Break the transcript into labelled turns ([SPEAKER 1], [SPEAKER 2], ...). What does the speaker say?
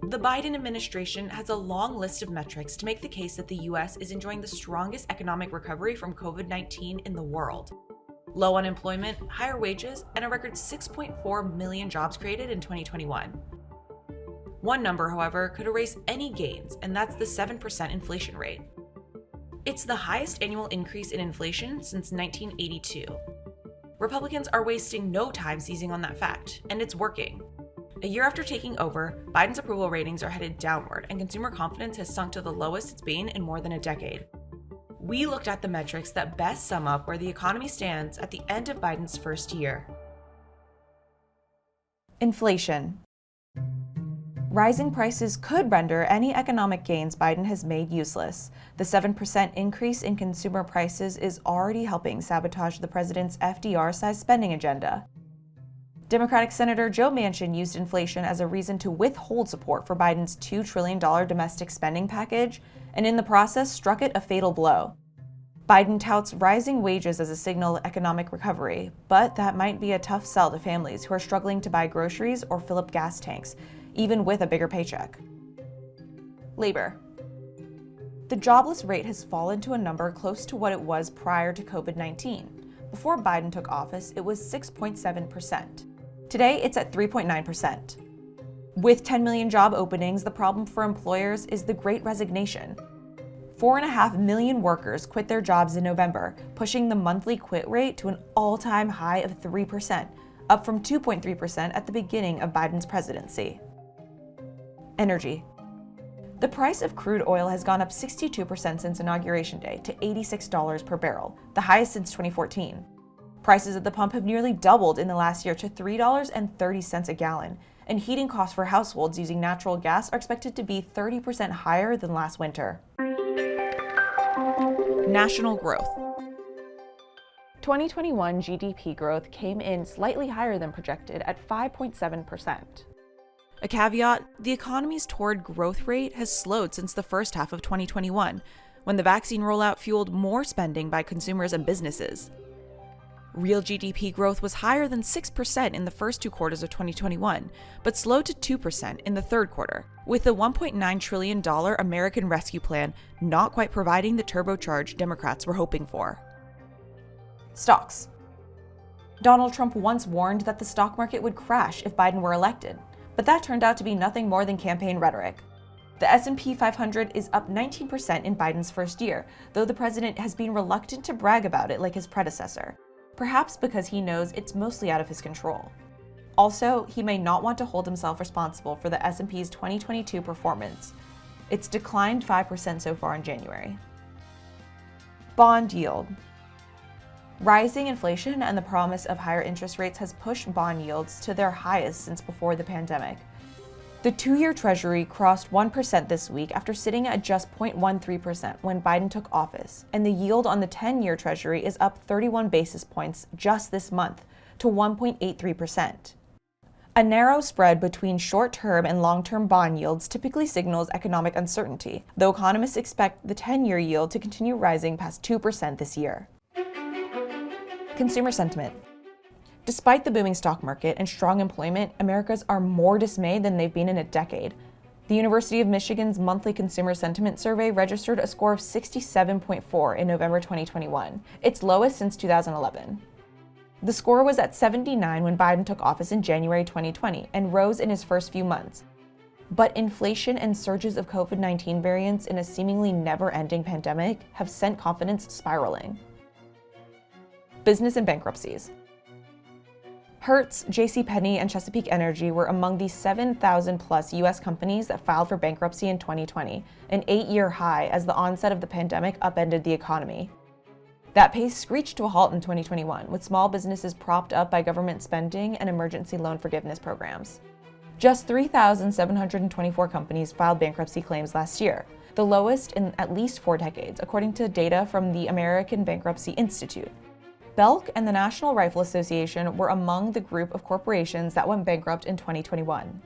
[SPEAKER 1] The Biden administration has a long list of metrics to make the case that the US is enjoying the strongest economic recovery from COVID-19 in the world. Low unemployment, higher wages, and a record 6.4 million jobs created in 2021. One number, however, could erase any gains, and that's the 7% inflation rate. It's the highest annual increase in inflation since 1982. Republicans are wasting no time seizing on that fact, and it's working. A year after taking over, Biden's approval ratings are headed downward, and consumer confidence has sunk to the lowest it's been in more than a decade. We looked at the metrics that best sum up where the economy stands at the end of Biden's first year.
[SPEAKER 2] Inflation. Rising prices could render any economic gains Biden has made useless. The 7% increase in consumer prices is already helping sabotage the president's FDR-sized spending agenda. Democratic Senator Joe Manchin used inflation as a reason to withhold support for Biden's $2 trillion domestic spending package, and in the process struck it a fatal blow. Biden touts rising wages as a signal of economic recovery, but that might be a tough sell to families who are struggling to buy groceries or fill up gas tanks, even with a bigger paycheck. Labor. The jobless rate has fallen to a number close to what it was prior to COVID-19. Before Biden took office, it was 6.7%. Today, it's at 3.9%. With 10 million job openings, the problem for employers is the Great Resignation. 4.5 million workers quit their jobs in November, pushing the monthly quit rate to an all-time high of 3%, up from 2.3% at the beginning of Biden's presidency. Energy. The price of crude oil has gone up 62% since Inauguration Day to $86 per barrel, the highest since 2014. Prices at the pump have nearly doubled in the last year to $3.30 a gallon, and heating costs for households using natural gas are expected to be 30% higher than last winter.
[SPEAKER 1] National growth.
[SPEAKER 2] 2021 GDP growth came in slightly higher than projected at 5.7%.
[SPEAKER 1] A caveat, the economy's toward growth rate has slowed since the first half of 2021, when the vaccine rollout fueled more spending by consumers and businesses. Real GDP growth was higher than 6% in the first two quarters of 2021, but slowed to 2% in the third quarter, with the $1.9 trillion American Rescue Plan not quite providing the turbocharge Democrats were hoping for.
[SPEAKER 2] Stocks. Donald Trump once warned that the stock market would crash if Biden were elected, but that turned out to be nothing more than campaign rhetoric. The S&P 500 is up 19% in Biden's first year, though the president has been reluctant to brag about it like his predecessor, perhaps because he knows it's mostly out of his control. Also, he may not want to hold himself responsible for the S&P's 2022 performance. It's declined 5% so far in January. Bond yield. Rising inflation and the promise of higher interest rates has pushed bond yields to their highest since before the pandemic. The 2-year Treasury crossed 1% this week after sitting at just 0.13% when Biden took office, and the yield on the 10-year Treasury is up 31 basis points just this month to 1.83%. A narrow spread between short-term and long-term bond yields typically signals economic uncertainty, though economists expect the 10-year yield to continue rising past 2% this year. Consumer sentiment. Despite the booming stock market and strong employment, Americans are more dismayed than they've been in a decade. The University of Michigan's monthly consumer sentiment survey registered a score of 67.4 in November 2021, its lowest since 2011. The score was at 79 when Biden took office in January 2020 and rose in his first few months. But inflation and surges of COVID-19 variants in a seemingly never-ending pandemic have sent confidence spiraling. Business and bankruptcies. Hertz, JCPenney, and Chesapeake Energy were among the 7,000 plus U.S. companies that filed for bankruptcy in 2020, an 8-year high as the onset of the pandemic upended the economy. That pace screeched to a halt in 2021, with small businesses propped up by government spending and emergency loan forgiveness programs. Just 3,724 companies filed bankruptcy claims last year, the lowest in at least 4 decades, according to data from the American Bankruptcy Institute. Belk and the National Rifle Association were among the group of corporations that went bankrupt in 2021.